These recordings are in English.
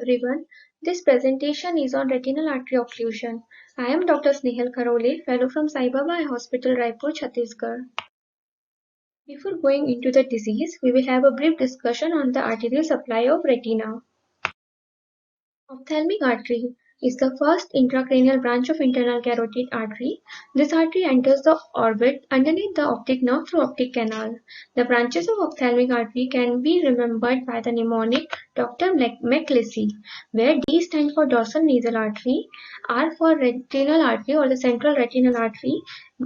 everyone. This presentation is on retinal artery occlusion. I am Dr. Snehal Karole, fellow from Sai Baba Eye Hospital, Raipur, Chhattisgarh. Before going into the disease, we will have a brief discussion on the arterial supply of retina. Ophthalmic artery is the first intracranial branch of internal carotid artery. This artery enters the orbit underneath the optic nerve through optic canal. The branches of ophthalmic artery can be remembered by the mnemonic Dr. McLissy, where D stands for dorsal nasal artery, R for retinal artery or the central retinal artery,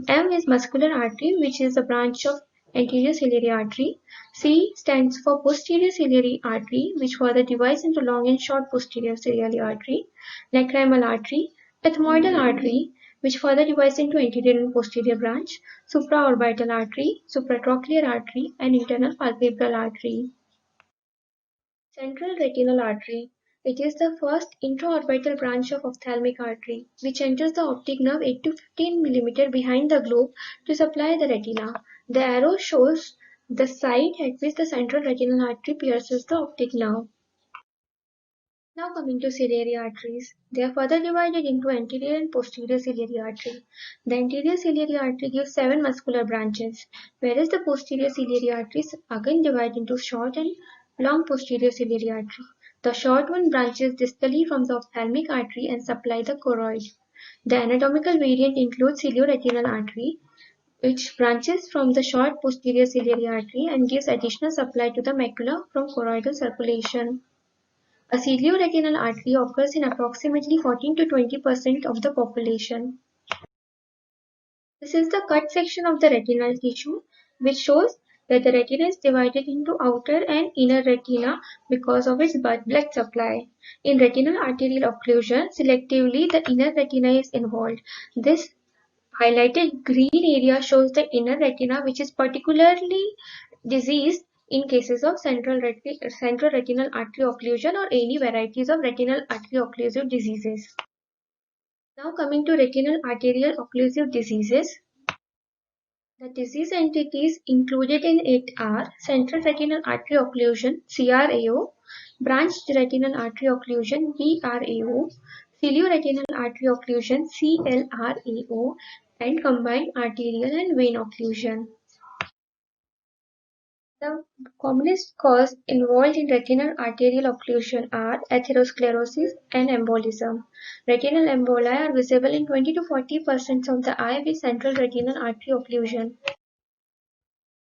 M is muscular artery, which is a branch of anterior ciliary artery. C stands for posterior ciliary artery, which further divides into long and short posterior ciliary artery, lacrimal artery, ethmoidal artery, which further divides into anterior and posterior branch, supraorbital artery, supratrochlear artery, and internal palpebral artery. Central retinal artery. It is the first intraorbital branch of ophthalmic artery, which enters the optic nerve 8 to 15 mm behind the globe to supply the retina. The arrow shows the site at which the central retinal artery pierces the optic nerve. Now coming to ciliary arteries. They are further divided into anterior and posterior ciliary artery. The anterior ciliary artery gives 7 muscular branches, whereas the posterior ciliary arteries again divide into short and long posterior ciliary artery. The short one branches distally from the ophthalmic artery and supply the choroid. The anatomical variant includes cilioretinal artery, which branches from the short posterior ciliary artery and gives additional supply to the macula from choroidal circulation. A cilioretinal artery occurs in approximately 14 to 20% of the population. This is the cut section of the retinal tissue, which shows that the retina is divided into outer and inner retina because of its blood supply. In retinal arterial occlusion, selectively the inner retina is involved. This highlighted green area shows the inner retina, which is particularly diseased in cases of central retinal artery occlusion or any varieties of retinal artery occlusive diseases. Now coming to retinal arterial occlusive diseases. The disease entities included in it are central retinal artery occlusion (CRAO), branched retinal artery occlusion (BRAO), cilioretinal artery occlusion (CLRAO), and combined arterial and vein occlusion. The commonest cause involved in retinal arterial occlusion are atherosclerosis and embolism. Retinal emboli are visible in 20 to 40% of the eye with central retinal artery occlusion.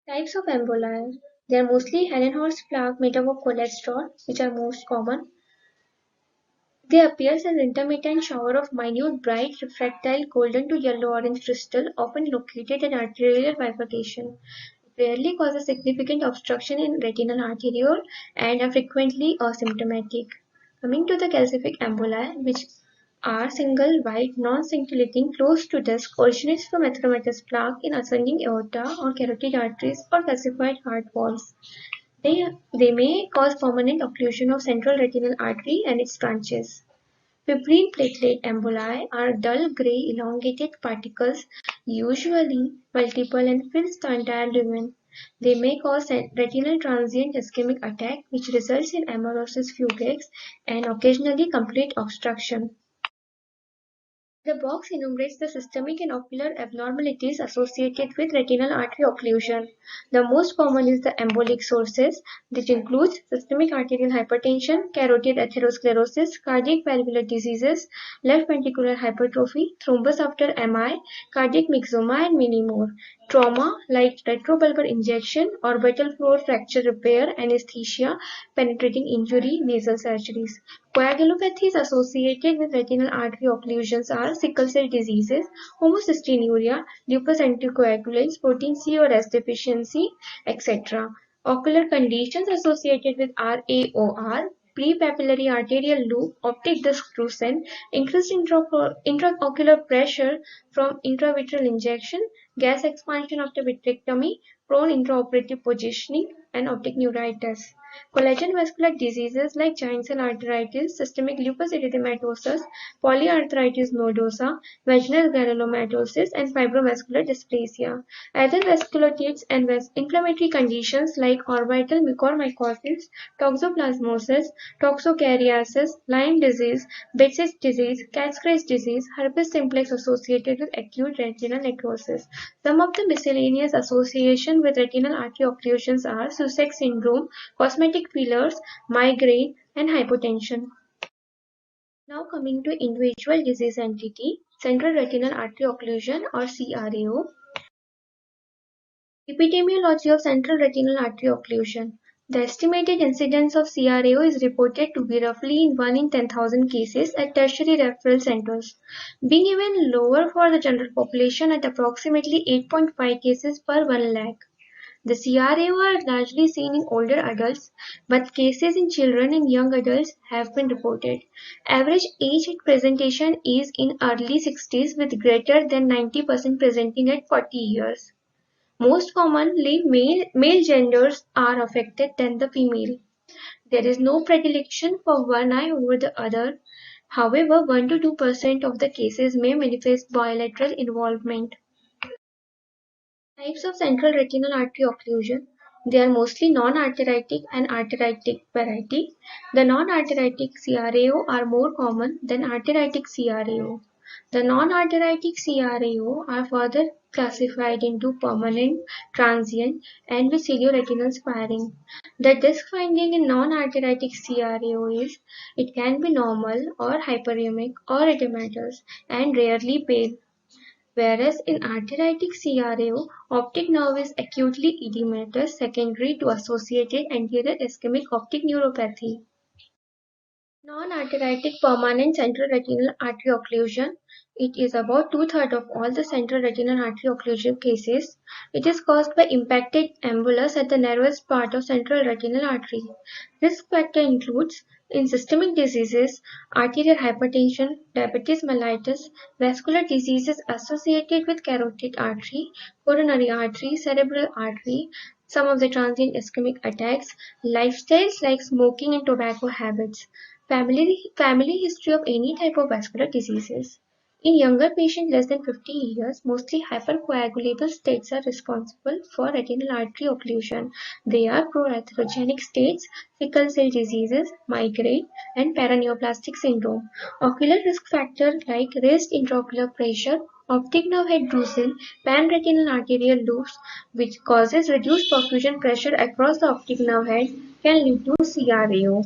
Types of emboli. They are mostly Hellenhorst plaque made up of cholesterol, which are most common. They appear as an intermittent shower of minute, bright, refractile, golden to yellow-orange crystal, often located in arterial bifurcation. Rarely causes significant obstruction in retinal arteriole and are frequently asymptomatic. Coming to the calcific emboli, which are single, white, non-scintillating, close to disc, originates from erythematous plaque in ascending aorta or carotid arteries or calcified heart walls. They may cause permanent occlusion of central retinal artery and its branches. Fibrin platelet emboli are dull gray elongated particles, usually multiple, and fills the entire lumen. They may cause retinal transient ischemic attack, which results in amaurosis fugax and occasionally complete obstruction. The box enumerates the systemic and ocular abnormalities associated with retinal artery occlusion. The most common is the embolic sources, which includes systemic arterial hypertension, carotid atherosclerosis, cardiac valvular diseases, left ventricular hypertrophy, thrombus after MI, cardiac myxoma, and many more. Trauma like retrobulbar injection, orbital floor fracture repair, anesthesia, penetrating injury, nasal surgeries. Coagulopathies associated with retinal artery occlusions are sickle cell diseases, homocystinuria, lupus anticoagulants, protein C or S deficiency, etc. Ocular conditions associated with RAOR, prepapillary arterial loop, optic disc drusen, increased intraocular pressure from intravitreal injection, gas expansion after vitrectomy, prone intraoperative positioning, and optic neuritis. Collagen vascular diseases like giant cell arteritis, systemic lupus erythematosus, polyarthritis nodosa, vaginal granulomatosis, and fibrovascular dysplasia. Other vasculitides and inflammatory conditions like orbital mucormycosis, toxoplasmosis, toxocariasis, Lyme disease, Behçet's disease, Cascades disease, herpes simplex associated with acute retinal necrosis. Some of the miscellaneous associations with retinal artery occlusions are Sussex syndrome, cosmetic fillers, migraine, and hypotension. Now coming to individual disease entity, central retinal artery occlusion or CRAO. Epidemiology of central retinal artery occlusion. The estimated incidence of CRAO is reported to be roughly in 1 in 10,000 cases at tertiary referral centers, being even lower for the general population at approximately 8.5 cases per 1 lakh. The CRAO are largely seen in older adults, but cases in children and young adults have been reported. Average age at presentation is in early 60s with greater than 90% presenting at 40 years. Most commonly, male genders are affected than the female. There is no predilection for one eye over the other. However, 1 to 2% of the cases may manifest bilateral involvement. Types of central retinal artery occlusion. They are mostly non-arteritic and arteritic variety. The non-arteritic CRAO are more common than arteritic CRAO. The non-arteritic CRAO are further classified into permanent, transient, and with cilioretinal sparing. The disc finding in non-arteritic CRAO is it can be normal or hyperemic or edematous and rarely pale. Whereas in arteritic CRAO, optic nerve is acutely edematous secondary to associated anterior ischemic optic neuropathy. Non-arteritic permanent central retinal artery occlusion. It is about two-thirds of all the central retinal artery occlusion cases. It is caused by impacted embolus at the narrowest part of central retinal artery. Risk factor includes in systemic diseases, arterial hypertension, diabetes mellitus, vascular diseases associated with carotid artery, coronary artery, cerebral artery, some of the transient ischemic attacks, lifestyles like smoking and tobacco habits. Family history of any type of vascular diseases. In younger patients less than 50 years, mostly hypercoagulable states are responsible for retinal artery occlusion. They are proatherogenic states, sickle cell diseases, migraine, and paraneoplastic syndrome. Ocular risk factors like raised intraocular pressure, optic nerve head drusen, panretinal arterial loops, which causes reduced perfusion pressure across the optic nerve head, can lead to CRAO.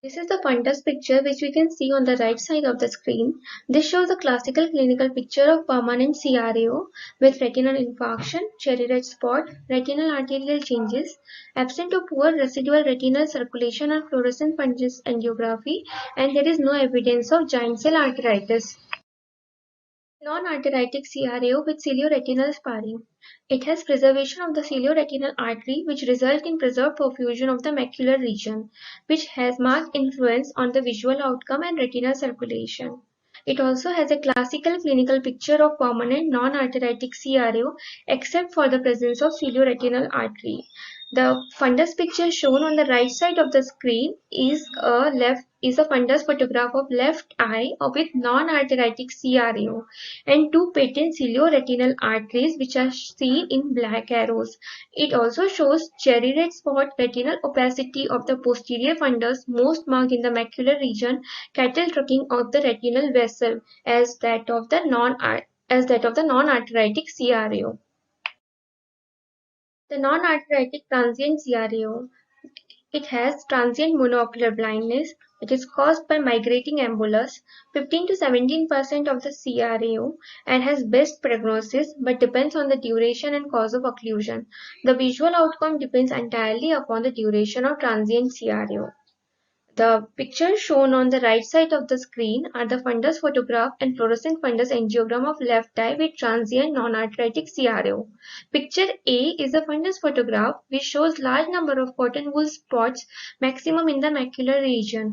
This is the fundus picture which we can see on the right side of the screen. This shows a classical clinical picture of permanent CRAO with retinal infarction, cherry red spot, retinal arterial changes, absent or poor residual retinal circulation or fluorescent fundus angiography, and there is no evidence of giant cell arteritis. Non-arteritic CRAO with cilioretinal sparing. It has preservation of the cilioretinal artery which results in preserved perfusion of the macular region, which has marked influence on the visual outcome and retinal circulation. It also has a classical clinical picture of permanent non-arteritic CRAO except for the presence of cilioretinal artery. The fundus picture shown on the right side of the screen is a fundus photograph of left eye with non-arteritic CRAO and two patent cilioretinal arteries which are seen in black arrows. It also shows cherry red spot retinal opacity of the posterior fundus most marked in the macular region, cattle trucking of the retinal vessel as that of the non-arteritic CRAO. The non-arteritic transient CRAO. It has transient monocular blindness. It is caused by migrating embolus, 15 to 17% of the CRAO, and has best prognosis but depends on the duration and cause of occlusion. The visual outcome depends entirely upon the duration of transient CRAO. The pictures shown on the right side of the screen are the fundus photograph and fluorescent fundus angiogram of left eye with transient non-arteritic CRAO. Picture A is a fundus photograph which shows large number of cotton wool spots, maximum in the macular region.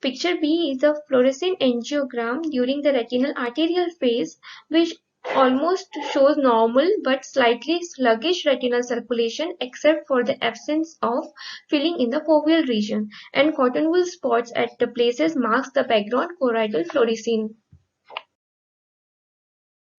Picture B is a fluorescent angiogram during the retinal arterial phase which almost shows normal but slightly sluggish retinal circulation except for the absence of filling in the foveal region, and cotton wool spots at the places marks the background choroidal fluorescein.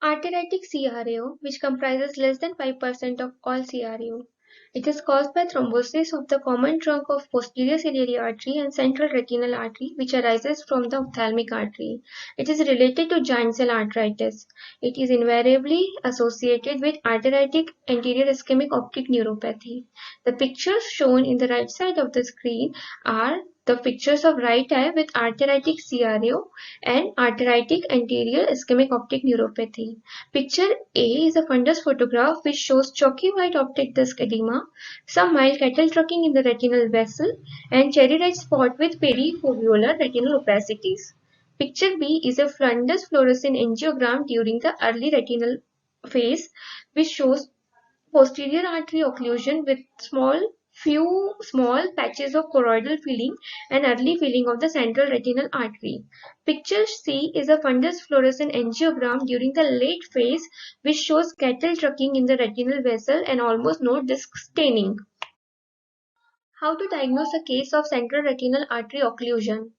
Arteritic CRAO, which comprises less than 5% of all CRAO. It is caused by thrombosis of the common trunk of posterior ciliary artery and central retinal artery, which arises from the ophthalmic artery. It is related to giant cell arteritis. It is invariably associated with arteritic anterior ischemic optic neuropathy. The pictures shown in the right side of the screen are the pictures of right eye with arteritic CRAO and arteritic anterior ischemic optic neuropathy. Picture A is a fundus photograph which shows chalky white optic disc edema, some mild cattle trucking in the retinal vessel, and cherry red spot with perifoveolar retinal opacities. Picture B is a fundus fluorescein angiogram during the early retinal phase, which shows posterior artery occlusion with few small patches of choroidal filling and early filling of the central retinal artery. Picture C is a fundus fluorescein angiogram during the late phase, which shows cattle trucking in the retinal vessel and almost no disc staining. How to diagnose a case of central retinal artery occlusion?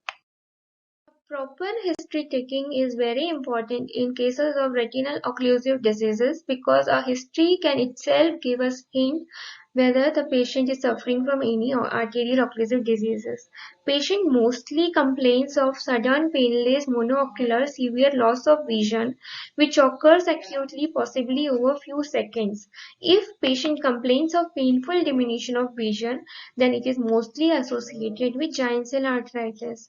Proper history taking is very important in cases of retinal occlusive diseases because a history can itself give us hint whether the patient is suffering from any arterial occlusive diseases. Patient mostly complains of sudden painless monocular severe loss of vision which occurs acutely, possibly over few seconds. If patient complains of painful diminution of vision, then it is mostly associated with giant cell arteritis.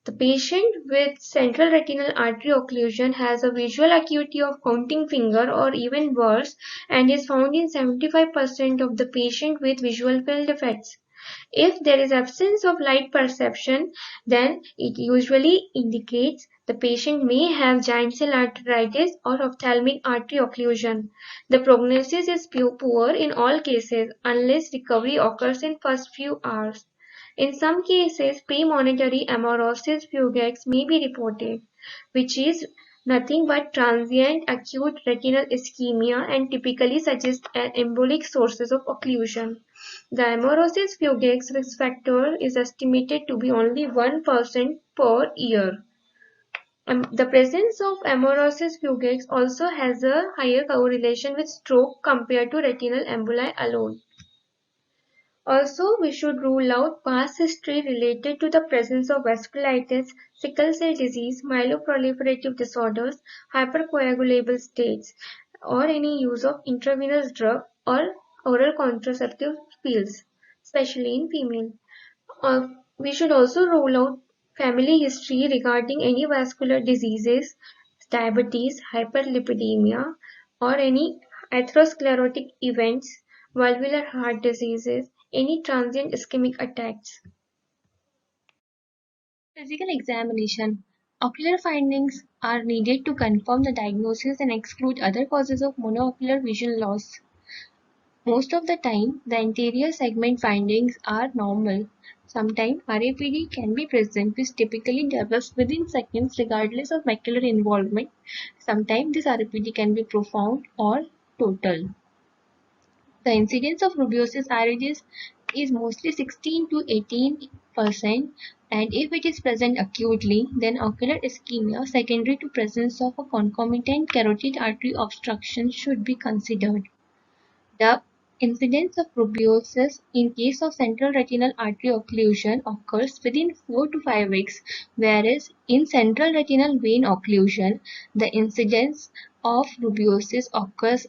The patient with central retinal artery occlusion has a visual acuity of counting finger or even worse and is found in 75% of the patient with visual field defects. If there is absence of light perception, then it usually indicates the patient may have giant cell arteritis or ophthalmic artery occlusion. The prognosis is poor in all cases unless recovery occurs in first few hours. In some cases, premonitory amaurosis fugax may be reported, which is nothing but transient acute retinal ischemia and typically suggests an embolic sources of occlusion. The amaurosis fugax risk factor is estimated to be only 1% per year. The presence of amaurosis fugax also has a higher correlation with stroke compared to retinal emboli alone. Also, we should rule out past history related to the presence of vasculitis, sickle cell disease, myeloproliferative disorders, hypercoagulable states, or any use of intravenous drug or oral contraceptive pills, especially in female. We should also rule out family history regarding any vascular diseases, diabetes, hyperlipidemia, or any atherosclerotic events, valvular heart diseases, any transient ischemic attacks. Physical examination. Ocular findings are needed to confirm the diagnosis and exclude other causes of monoocular vision loss. Most of the time, the anterior segment findings are normal. Sometimes RAPD can be present, which typically develops within seconds regardless of macular involvement. Sometimes this RAPD can be profound or total. The incidence of rubeosis iridis is mostly 16 to 18%, and if it is present acutely, then ocular ischemia secondary to presence of a concomitant carotid artery obstruction should be considered. The incidence of rubeosis in case of central retinal artery occlusion occurs within 4 to 5 weeks, whereas in central retinal vein occlusion, the incidence of rubeosis occurs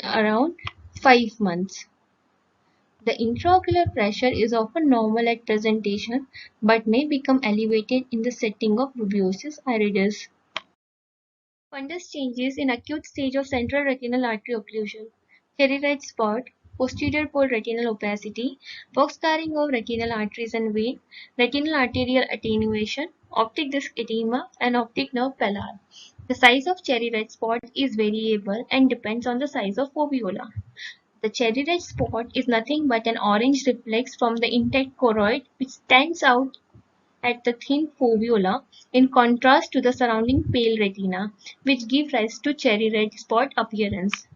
around 5 months. The intraocular pressure is often normal at presentation but may become elevated in the setting of rubeosis iridis. Fundus changes in acute stage of central retinal artery occlusion. Cherry red spot, posterior pole retinal opacity, box scarring of retinal arteries and vein, retinal arterial attenuation, optic disc edema, and optic nerve pallor. The size of cherry red spot is variable and depends on the size of foveola. The cherry red spot is nothing but an orange reflex from the intact choroid which stands out at the thin fovea in contrast to the surrounding pale retina, which give rise to cherry red spot appearance.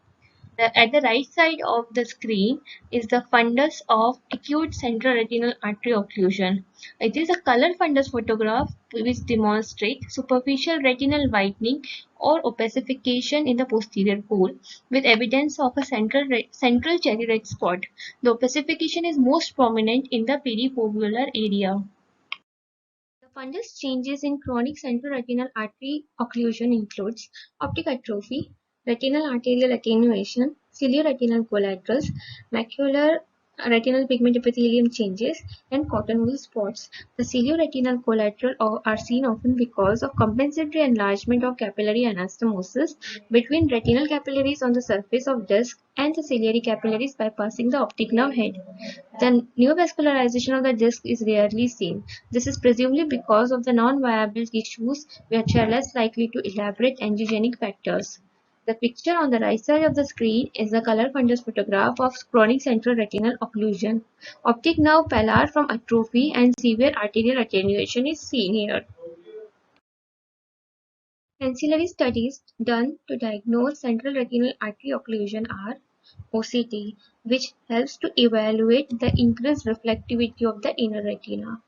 At the right side of the screen is the fundus of acute central retinal artery occlusion. It is a color fundus photograph which demonstrates superficial retinal whitening or opacification in the posterior pole with evidence of a central cherry red spot. The opacification is most prominent in the perifoveolar area. The fundus changes in chronic central retinal artery occlusion includes optic atrophy, retinal arterial attenuation, cilioretinal collaterals, macular retinal pigment epithelium changes, and cotton wool spots. The cilioretinal collateral are seen often because of compensatory enlargement of capillary anastomosis between retinal capillaries on the surface of disc and the ciliary capillaries bypassing the optic nerve head. The neovascularization of the disc is rarely seen. This is presumably because of the non-viable tissues which are less likely to elaborate angiogenic factors. The picture on the right side of the screen is a color fundus photograph of chronic central retinal occlusion. Optic nerve pallar from atrophy and severe arterial attenuation is seen here. Ancillary studies done to diagnose central retinal artery occlusion are OCT, which helps to evaluate the increased reflectivity of the inner retina.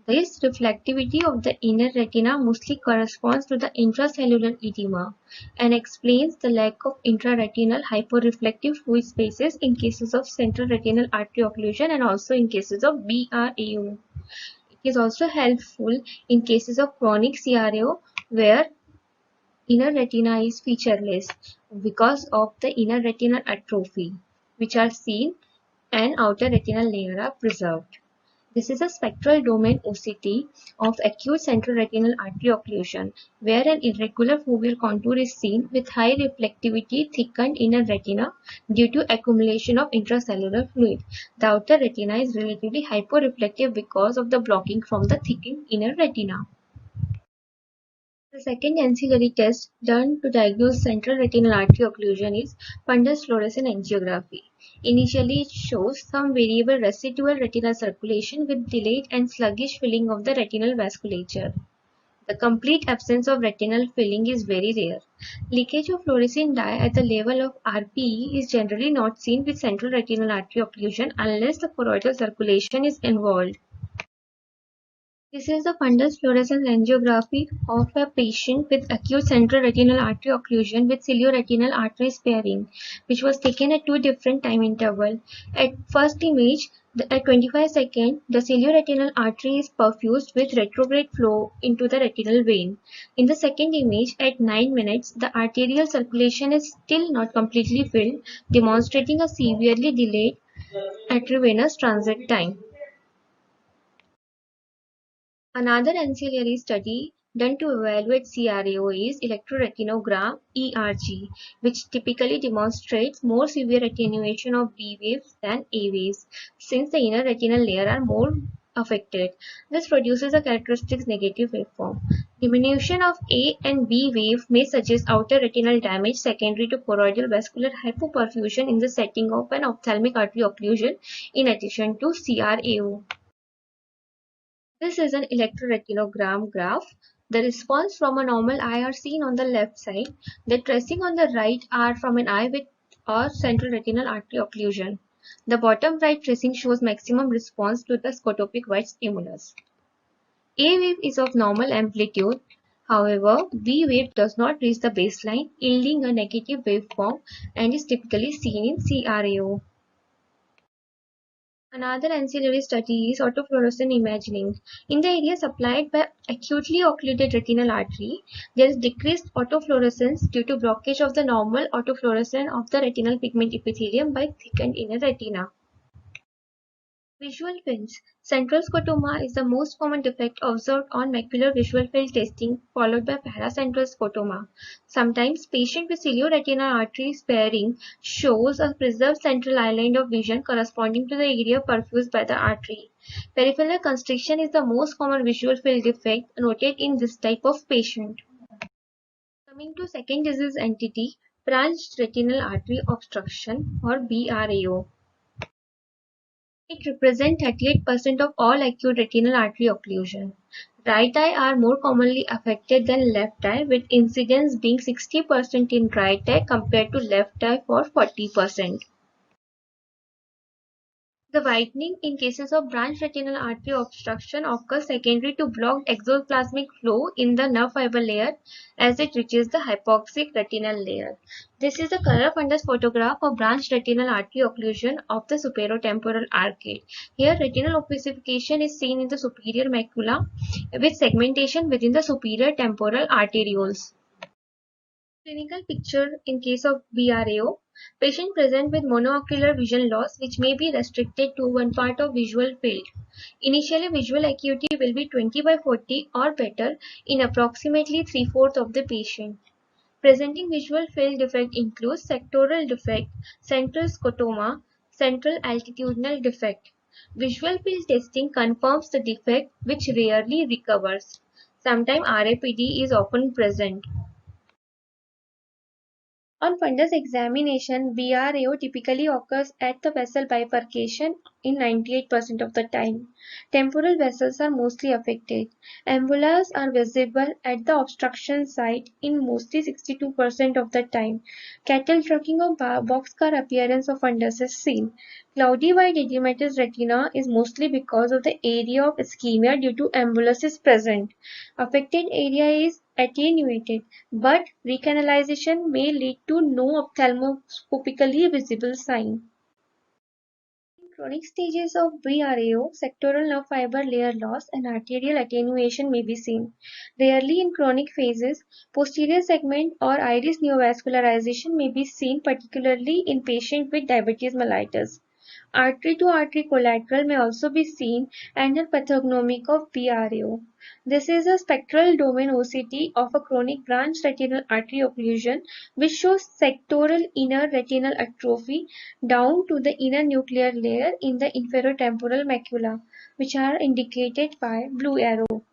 This reflectivity of the inner retina mostly corresponds to the intracellular edema and explains the lack of intraretinal hyporeflective fluid spaces in cases of central retinal artery occlusion and also in cases of BRAO. It is also helpful in cases of chronic CRAO where inner retina is featureless because of the inner retinal atrophy, which are seen and outer retinal layer are preserved. This is a spectral domain OCT of acute central retinal artery occlusion, where an irregular foveal contour is seen with high reflectivity thickened inner retina due to accumulation of intracellular fluid. The outer retina is relatively hyporeflective because of the blocking from the thickened inner retina. The second ancillary test done to diagnose central retinal artery occlusion is fundus fluorescein angiography. Initially, it shows some variable residual retinal circulation with delayed and sluggish filling of the retinal vasculature. The complete absence of retinal filling is very rare. Leakage of fluorescein dye at the level of RPE is generally not seen with central retinal artery occlusion unless the choroidal circulation is involved. This is the fundus fluorescence angiography of a patient with acute central retinal artery occlusion with cilioretinal artery sparing, which was taken at two different time intervals. At first image, at 25 seconds, the cilioretinal artery is perfused with retrograde flow into the retinal vein. In the second image, at 9 minutes, the arterial circulation is still not completely filled, demonstrating a severely delayed arteriovenous transit time. Another ancillary study done to evaluate CRAO is electroretinogram (ERG), which typically demonstrates more severe attenuation of B waves than A waves, since the inner retinal layer are more affected. This produces a characteristic negative waveform. Diminution of A and B wave may suggest outer retinal damage secondary to choroidal vascular hypoperfusion in the setting of an ophthalmic artery occlusion in addition to CRAO. This is an electroretinogram graph. The response from a normal eye are seen on the left side. The tracing on the right are from an eye with or central retinal artery occlusion. The bottom right tracing shows maximum response to the scotopic white stimulus. A wave is of normal amplitude. However, B wave does not reach the baseline, yielding a negative waveform and is typically seen in CRAO. Another ancillary study is autofluorescent imaging. In the area supplied by acutely occluded retinal artery, there is decreased autofluorescence due to blockage of the normal autofluorescence of the retinal pigment epithelium by thickened inner retina. Visual fields. Central scotoma is the most common defect observed on macular visual field testing, followed by paracentral scotoma. Sometimes patient with cilioretinal artery sparing shows a preserved central island of vision corresponding to the area perfused by the artery. Peripheral constriction is the most common visual field defect noted in this type of patient. Coming to second disease entity, branched retinal artery obstruction or BRAO. It represents 38% of all acute retinal artery occlusion. Right eye are more commonly affected than left eye, with incidence being 60% in right eye compared to left eye for 40%. The whitening in cases of branch retinal artery obstruction occurs secondary to blocked exoplasmic flow in the nerve fiber layer as it reaches the hypoxic retinal layer. This is a color fundus photograph of branch retinal artery occlusion of the superotemporal arcade. Here, retinal opacification is seen in the superior macula with segmentation within the superior temporal arterioles. Clinical picture in case of BRAO, patient present with monoocular vision loss which may be restricted to one part of visual field. Initially, visual acuity will be 20/40 or better in approximately 3/4 of the patient. Presenting visual field defect includes sectoral defect, central scotoma, central altitudinal defect. Visual field testing confirms the defect which rarely recovers. Sometimes RAPD is often present. On fundus examination, BRAO typically occurs at the vessel bifurcation in 98% of the time. Temporal vessels are mostly affected. Ambulas are visible at the obstruction site in mostly 62% of the time. Cattle trucking or boxcar appearance of fundus is seen. Cloudy white edematous retina is mostly because of the area of ischemia due to ambulus is present. Affected area is attenuated, but recanalization may lead to no ophthalmoscopically visible sign. In chronic stages of BRAO, sectoral nerve fiber layer loss and arterial attenuation may be seen. Rarely in chronic phases, posterior segment or iris neovascularization may be seen, particularly in patients with diabetes mellitus. Artery-to-artery collateral may also be seen and a pathognomic of BRAO. This is a spectral domain OCT of a chronic branch retinal artery occlusion which shows sectoral inner retinal atrophy down to the inner nuclear layer in the inferotemporal macula, which are indicated by blue arrow.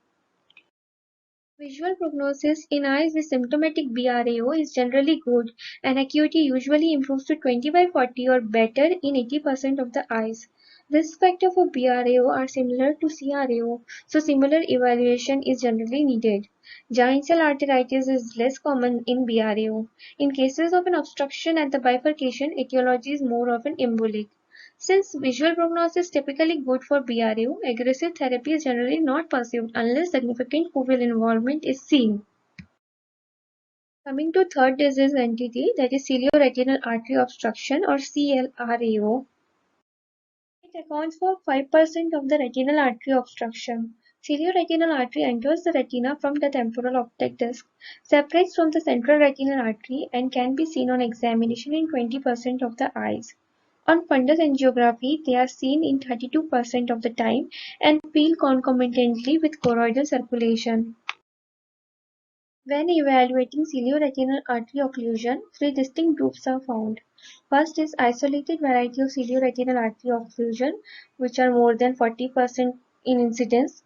Visual prognosis in eyes with symptomatic BRAO is generally good and acuity usually improves to 20/40 or better in 80% of the eyes. Risk factors for BRAO are similar to CRAO, so similar evaluation is generally needed. Giant cell arteritis is less common in BRAO. In cases of an obstruction at the bifurcation, etiology is more often embolic. Since visual prognosis is typically good for BRAO, aggressive therapy is generally not pursued unless significant foveal involvement is seen. Coming to third disease entity, that is cilio-retinal artery obstruction or CLRAO. It accounts for 5% of the retinal artery obstruction. Cilio-retinal artery enters the retina from the temporal optic disc, separates from the central retinal artery, and can be seen on examination in 20% of the eyes. On fundus angiography, they are seen in 32% of the time and peel concomitantly with choroidal circulation. When evaluating cilio-retinal artery occlusion, three distinct groups are found. First is isolated variety of cilio-retinal artery occlusion, which are more than 40% in incidence.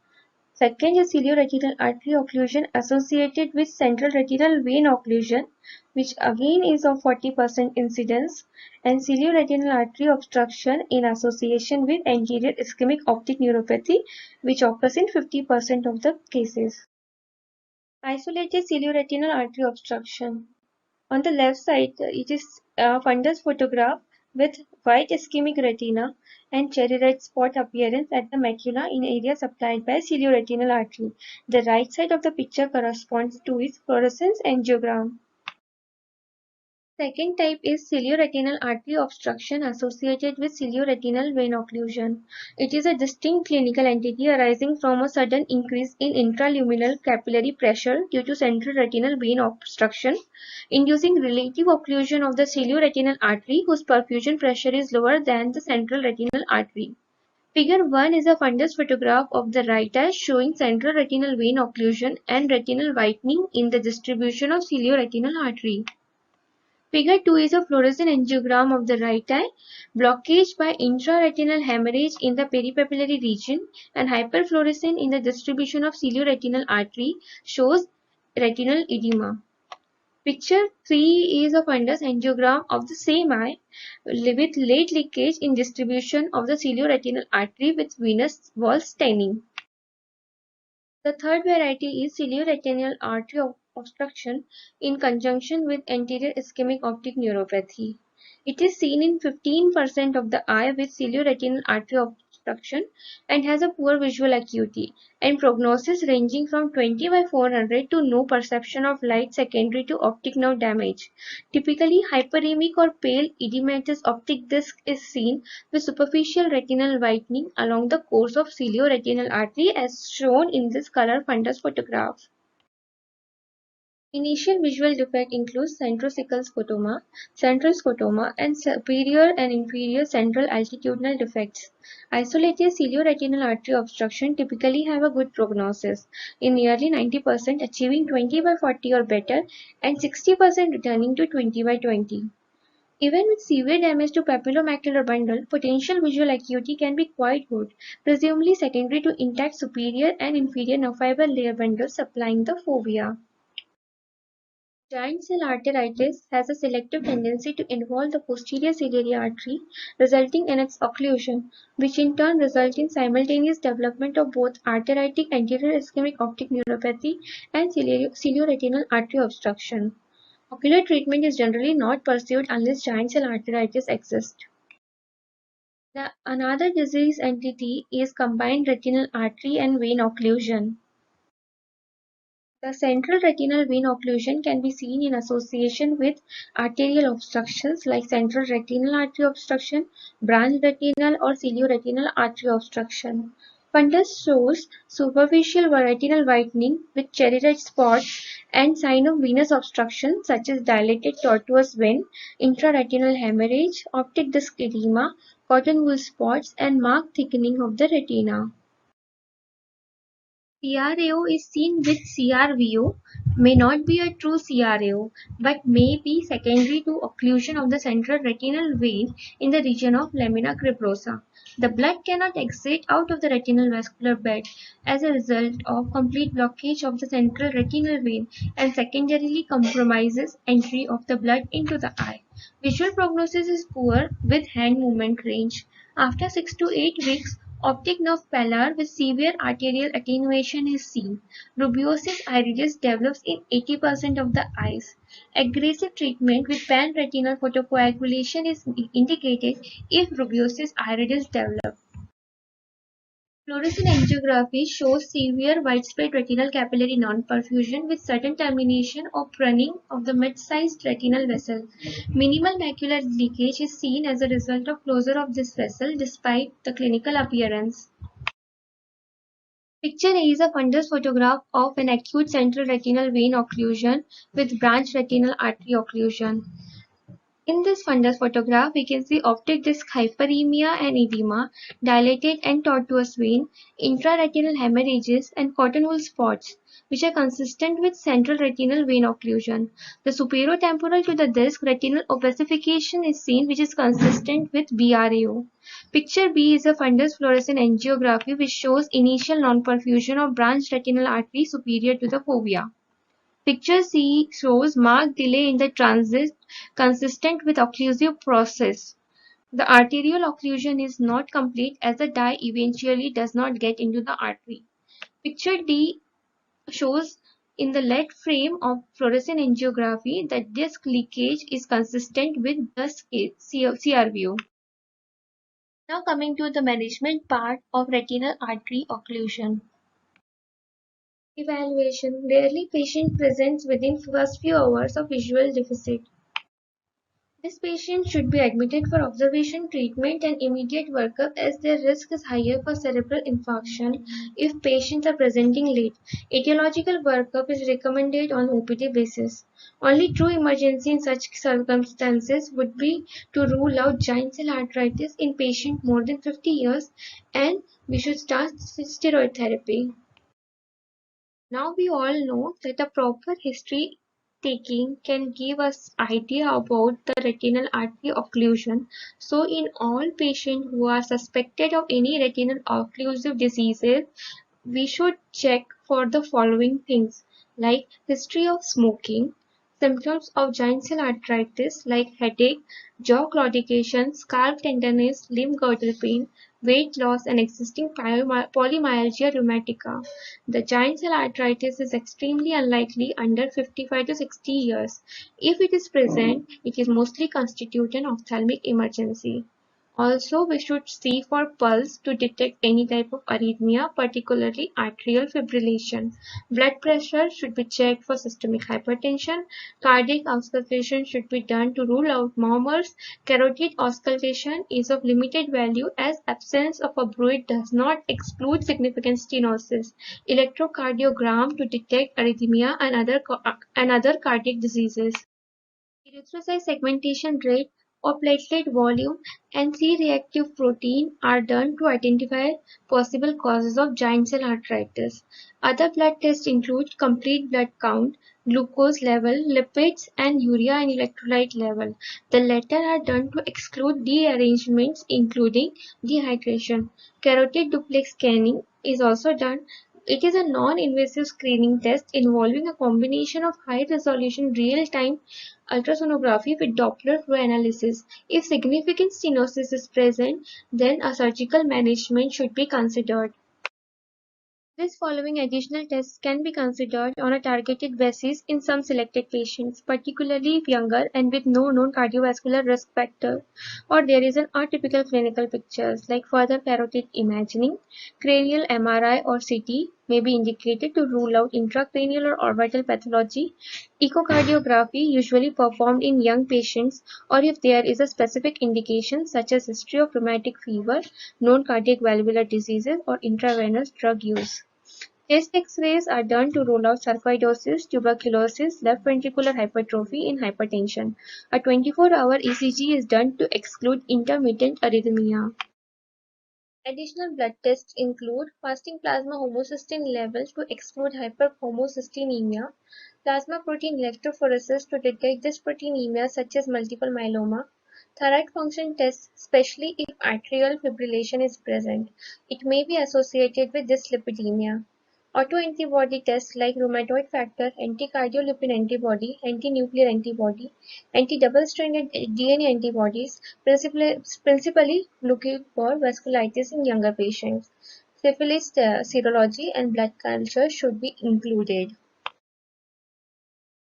Second is cilio-retinal artery occlusion associated with central retinal vein occlusion, which again is of 40% incidence, and cilio-retinal artery obstruction in association with anterior ischemic optic neuropathy, which occurs in 50% of the cases. Isolated cilio-retinal artery obstruction. On the left side, it is a fundus photograph with white ischemic retina and cherry red spot appearance at the macula in area supplied by cilio-retinal artery. The right side of the picture corresponds to its fluorescence angiogram. Second type is cilio-retinal artery obstruction associated with cilio-retinal vein occlusion. It is a distinct clinical entity arising from a sudden increase in intraluminal capillary pressure due to central retinal vein obstruction, inducing relative occlusion of the cilio-retinal artery whose perfusion pressure is lower than the central retinal artery. Figure 1 is a fundus photograph of the right eye showing central retinal vein occlusion and retinal whitening in the distribution of cilio-retinal artery. Figure 2 is a fluorescent angiogram of the right eye, blockage by intraretinal hemorrhage in the peripapillary region and hyperfluorescence in the distribution of cilio-retinal artery shows retinal edema. Picture 3 is a fundus angiogram of the same eye with late leakage in distribution of the cilioretinal artery with venous wall staining. The third variety is cilioretinal artery obstruction in conjunction with anterior ischemic optic neuropathy. It is seen in 15% of the eye with cilioretinal artery obstruction and has a poor visual acuity and prognosis ranging from 20/400 to no perception of light secondary to optic nerve damage. Typically, hyperemic or pale edematous optic disc is seen with superficial retinal whitening along the course of cilioretinal artery as shown in this color fundus photograph. Initial visual defect includes centrocecal scotoma, central scotoma, and superior and inferior central altitudinal defects. Isolated cilioretinal artery obstruction typically have a good prognosis, in nearly 90% achieving 20/40 or better and 60% returning to 20/20. Even with severe damage to papillomacular bundle, potential visual acuity can be quite good, presumably secondary to intact superior and inferior nerve fiber layer bundles supplying the fovea. Giant cell arteritis has a selective tendency to involve the posterior ciliary artery, resulting in its occlusion, which in turn results in simultaneous development of both arteritic anterior ischemic optic neuropathy and cilioretinal artery obstruction. Ocular treatment is generally not pursued unless giant cell arteritis exists. Another disease entity is combined retinal artery and vein occlusion. The central retinal vein occlusion can be seen in association with arterial obstructions like central retinal artery obstruction, branch retinal or cilioretinal artery obstruction. Fundus shows superficial retinal whitening with cherry-red spots and sign of venous obstruction such as dilated tortuous vein, intraretinal hemorrhage, optic disc edema, cotton wool spots, and marked thickening of the retina. CRAO is seen with CRVO, may not be a true CRAO, but may be secondary to occlusion of the central retinal vein in the region of lamina cribrosa. The blood cannot exit out of the retinal vascular bed as a result of complete blockage of the central retinal vein and secondarily compromises entry of the blood into the eye. Visual prognosis is poor with hand movement range. After 6 to 8 weeks, optic nerve pallor with severe arterial attenuation is seen. Rubiosis iridis develops in 80% of the eyes. Aggressive treatment with pan-retinal photocoagulation is indicated if rubiosis iridis develops. Fluorescein angiography shows severe widespread retinal capillary non-perfusion with sudden termination or pruning of the mid-sized retinal vessel. Minimal macular leakage is seen as a result of closure of this vessel despite the clinical appearance. Picture A is a fundus photograph of an acute central retinal vein occlusion with branch retinal artery occlusion. In this fundus photograph, we can see optic disc hyperemia and edema, dilated and tortuous vein, intraretinal hemorrhages, and cotton wool spots, which are consistent with central retinal vein occlusion. The superiotemporal to the disc retinal opacification is seen, which is consistent with BRAO. Picture B is a fundus fluorescein angiography, which shows initial non-perfusion of branch retinal artery superior to the fovea. Picture C shows marked delay in the transit consistent with occlusive process. The arterial occlusion is not complete as the dye eventually does not get into the artery. Picture D shows in the lead frame of fluorescein angiography that disc leakage is consistent with the CRVO. Now coming to the management part of retinal artery occlusion. Evaluation. Rarely patient presents within first few hours of visual deficit. This patient should be admitted for observation, treatment and immediate workup as their risk is higher for cerebral infarction if patients are presenting late. Etiological workup is recommended on OPD basis. Only true emergency in such circumstances would be to rule out giant cell arteritis in patient more than 50 years and we should start steroid therapy. Now we all know that a proper history taking can give us idea about the retinal artery occlusion. So in all patients who are suspected of any retinal occlusive diseases, we should check for the following things like history of smoking, Symptoms of giant cell arthritis like headache, jaw claudication, scalp tenderness, limb girdle pain, weight loss, and existing polymyalgia rheumatica. The giant cell arthritis is extremely unlikely under 55 to 60 years. If it is present, it is mostly constitute an ophthalmic emergency. Also, we should see for pulse to detect any type of arrhythmia, particularly atrial fibrillation. Blood pressure should be checked for systemic hypertension. Cardiac auscultation should be done to rule out murmurs. Carotid auscultation is of limited value as absence of a bruit does not exclude significant stenosis. Electrocardiogram to detect arrhythmia and other cardiac diseases. Erythrocyte segmentation rate or platelet volume and C-reactive protein are done to identify possible causes of giant cell arthritis. Other blood tests include complete blood count, glucose level, lipids, and urea and electrolyte level. The latter are done to exclude dearrangements including dehydration. Carotid duplex scanning is also done. It is a non-invasive screening test involving a combination of high-resolution real-time ultrasonography with Doppler flow analysis. If significant stenosis is present, then a surgical management should be considered. This following additional tests can be considered on a targeted basis in some selected patients, particularly if younger and with no known cardiovascular risk factor, or there is an atypical clinical pictures like further carotid imaging, cranial MRI or CT may be indicated to rule out intracranial or orbital pathology, echocardiography usually performed in young patients or if there is a specific indication such as history of rheumatic fever, known cardiac valvular diseases or intravenous drug use. Chest X-rays are done to rule out sarcoidosis, tuberculosis, left ventricular hypertrophy in hypertension. A 24-hour ECG is done to exclude intermittent arrhythmia. Additional blood tests include fasting plasma homocysteine levels to exclude hyperhomocystinemia, plasma protein electrophoresis to detect dysproteinemia such as multiple myeloma, thyroid function tests, especially if atrial fibrillation is present. It may be associated with dyslipidemia. Autoantibody tests like rheumatoid factor, anti-cardiolipin antibody, anti-nuclear antibody, anti-double-stranded DNA antibodies, principally looking for vasculitis in younger patients. Syphilis serology and blood culture should be included.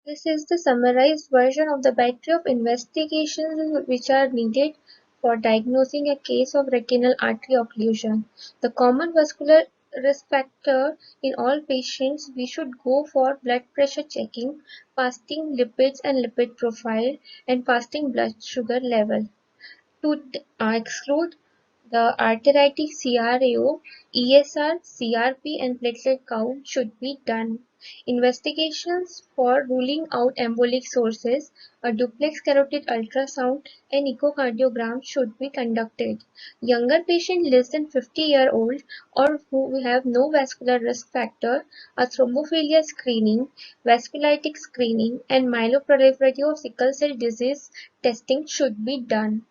This is the summarized version of the battery of investigations which are needed for diagnosing a case of retinal artery occlusion. The common vascular risk factor in all patients, we should go for blood pressure checking, fasting lipids and lipid profile, and fasting blood sugar level. To exclude the arteritic CRAO, ESR, CRP and platelet count should be done. Investigations for ruling out embolic sources, a duplex carotid ultrasound and echocardiogram should be conducted. Younger patients less than 50-year-old or who have no vascular risk factor, a thrombophilia screening, vasculitic screening and myeloproliferative sickle cell disease testing should be done.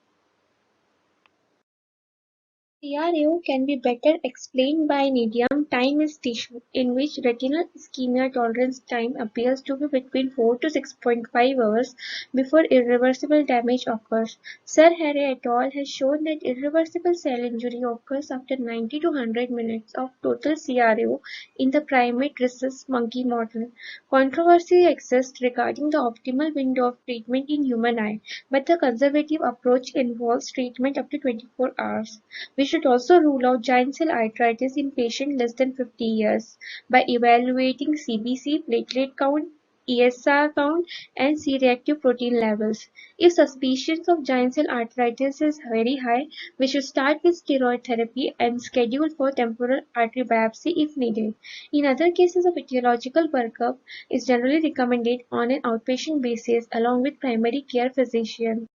CRAO can be better explained by medium time is tissue, in which retinal ischemia tolerance time appears to be between 4 to 6.5 hours before irreversible damage occurs. Sir Harry et al. Has shown that irreversible cell injury occurs after 90 to 100 minutes of total CRAO in the primate rhesus monkey model. Controversy exists regarding the optimal window of treatment in human eye, but the conservative approach involves treatment up to 24 hours. We should also rule out giant cell arthritis in patients less than 50 years by evaluating CBC, platelet count, ESR count, and C-reactive protein levels. If suspicion of giant cell arthritis is very high, we should start with steroid therapy and schedule for temporal artery biopsy if needed. In other cases of etiological workup is generally recommended on an outpatient basis along with primary care physician.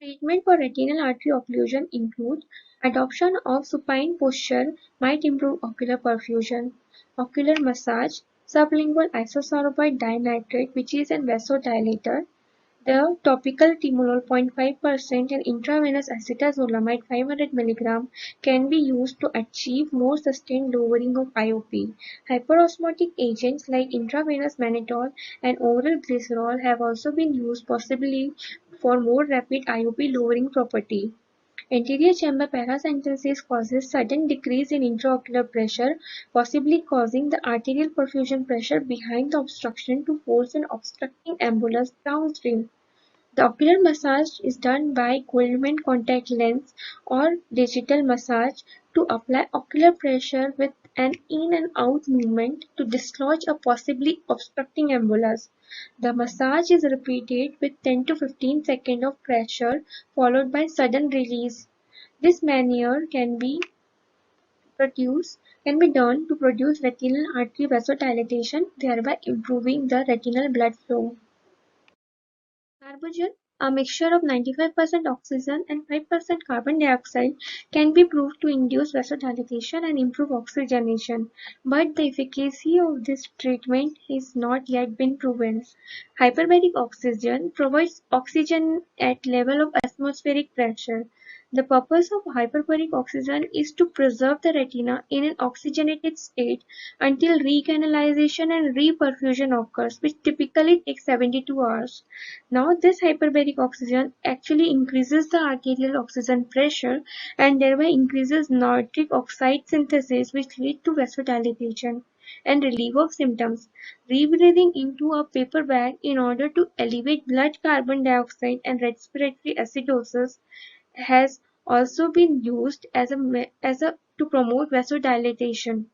Treatment for retinal artery occlusion include adoption of supine posture might improve ocular perfusion, ocular massage, sublingual isosorbide dinitrate which is an vasodilator, The topical timolol 0.5% and intravenous acetazolamide 500 mg can be used to achieve more sustained lowering of IOP. Hyperosmotic agents like intravenous mannitol and oral glycerol have also been used, possibly for more rapid IOP lowering property. Anterior chamber paracentesis causes sudden decrease in intraocular pressure, possibly causing the arterial perfusion pressure behind the obstruction to force an obstructing embolus downstream. The ocular massage is done by Goldmann contact lens or digital massage to apply ocular pressure with an in and out movement to dislodge a possibly obstructing embolus. The massage is repeated with 10 to 15 seconds of pressure followed by sudden release. This maneuver can be done to produce retinal artery vasodilatation, thereby improving the retinal blood flow. Carbogen, a mixture of 95% oxygen and 5% carbon dioxide, can be proved to induce vasodilatation and improve oxygenation, but the efficacy of this treatment has not yet been proven. Hyperbaric oxygen provides oxygen at level of atmospheric pressure. The purpose of hyperbaric oxygen is to preserve the retina in an oxygenated state until recanalization and reperfusion occurs, which typically takes 72 hours. Now, this hyperbaric oxygen actually increases the arterial oxygen pressure and thereby increases nitric oxide synthesis, which leads to vasodilatation and relief of symptoms. Rebreathing into a paper bag in order to elevate blood carbon dioxide and respiratory acidosis has also been used to promote vasodilatation.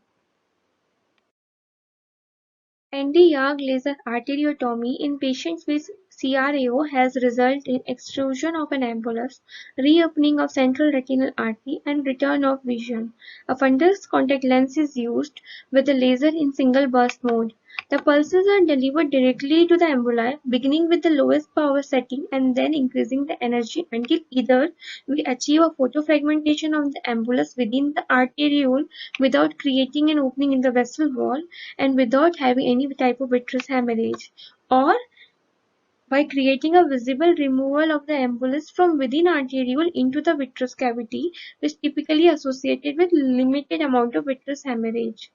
ND-YAG laser arteriotomy in patients with CRAO has resulted in extrusion of an embolus, reopening of central retinal artery, and return of vision. A fundus contact lens is used with the laser in single burst mode. The pulses are delivered directly to the emboli, beginning with the lowest power setting and then increasing the energy until either we achieve a photofragmentation of the embolus within the arteriole without creating an opening in the vessel wall and without having any type of vitreous hemorrhage, or by creating a visible removal of the embolus from within arteriole into the vitreous cavity, which typically associated with limited amount of vitreous hemorrhage.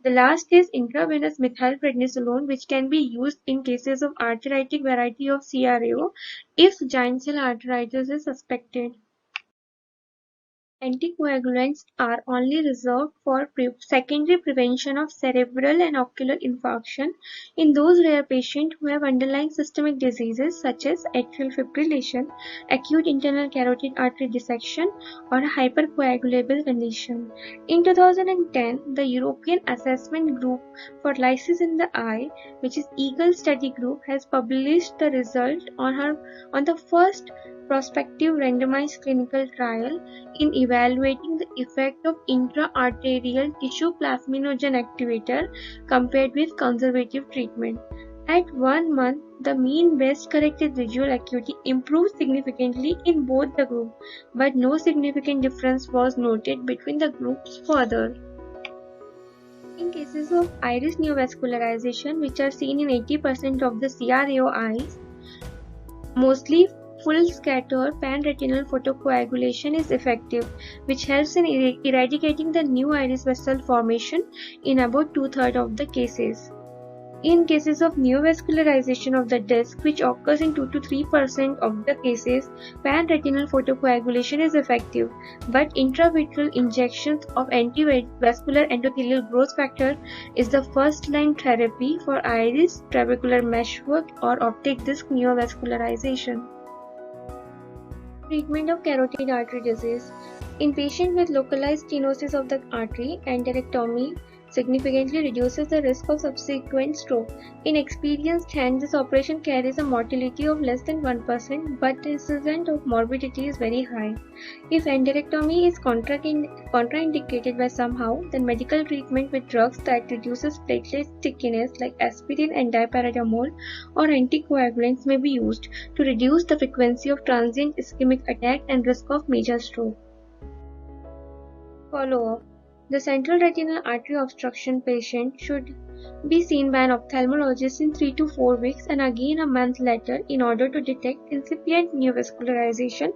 The last is intravenous methylprednisolone, which can be used in cases of arteritic variety of CRAO if giant cell arteritis is suspected. Anticoagulants are only reserved for secondary prevention of cerebral and ocular infarction in those rare patients who have underlying systemic diseases such as atrial fibrillation, acute internal carotid artery dissection, or a hypercoagulable condition. In 2010, the European Assessment Group for Lysis in the Eye, which is EAGLE study group, has published the result on the first prospective randomized clinical trial in evaluating the effect of intra-arterial tissue plasminogen activator compared with conservative treatment. At 1 month, the mean best corrected visual acuity improved significantly in both the groups, but no significant difference was noted between the groups further. In cases of iris neovascularization, which are seen in 80% of the CRAO eyes, mostly full scatter panretinal photocoagulation is effective, which helps in eradicating the new iris vessel formation in about 2/3 of the cases. In cases of neovascularization of the disc, which occurs in 2 to 3% of the cases, panretinal photocoagulation is effective, but intravitreal injections of antivascular endothelial growth factor is the first-line therapy for iris trabecular meshwork or optic disc neovascularization. Treatment of carotid artery disease. In patients with localized stenosis of the artery, enterectomy significantly reduces the risk of subsequent stroke. In experienced hands, this operation carries a mortality of less than 1%, but the incidence of morbidity is very high. If enterectomy is contraindicated by somehow, then medical treatment with drugs that reduces platelet stickiness like aspirin and diparacetamol or anticoagulants may be used to reduce the frequency of transient ischemic attack and risk of major stroke. Follow-up. The central retinal artery obstruction patient should Be seen by an ophthalmologist in 3 to 4 weeks and again a month later in order to detect incipient neovascularization,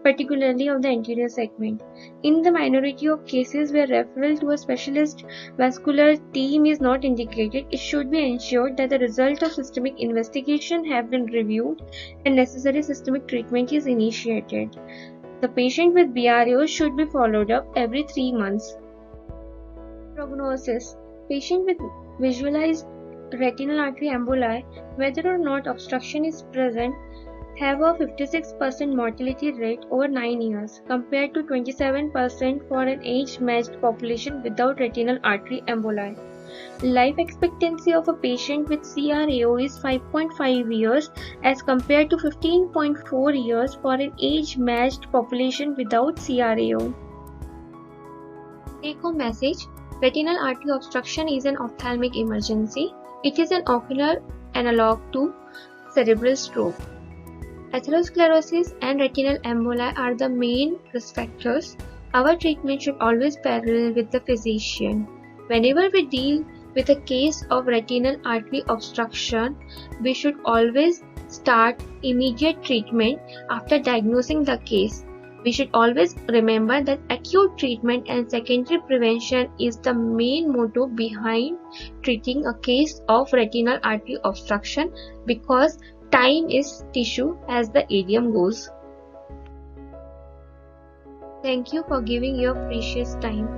particularly of the anterior segment. In the minority of cases where referral to a specialist vascular team is not indicated, it should be ensured that the result of systemic investigation have been reviewed and necessary systemic treatment is initiated. The patient with BRO should be followed up every 3 months. Prognosis. Patient with visualized retinal artery emboli, whether or not obstruction is present, have a 56% mortality rate over 9 years compared to 27% for an age-matched population without retinal artery emboli. Life expectancy of a patient with CRAO is 5.5 years as compared to 15.4 years for an age-matched population without CRAO. Take-home message: retinal artery obstruction is an ophthalmic emergency. It is an ocular analog to cerebral stroke. Atherosclerosis and retinal emboli are the main risk factors. Our treatment should always parallel with the physician. Whenever we deal with a case of retinal artery obstruction, we should always start immediate treatment after diagnosing the case. We should always remember that acute treatment and secondary prevention is the main motto behind treating a case of retinal artery obstruction, because time is tissue, as the idiom goes. Thank you for giving your precious time.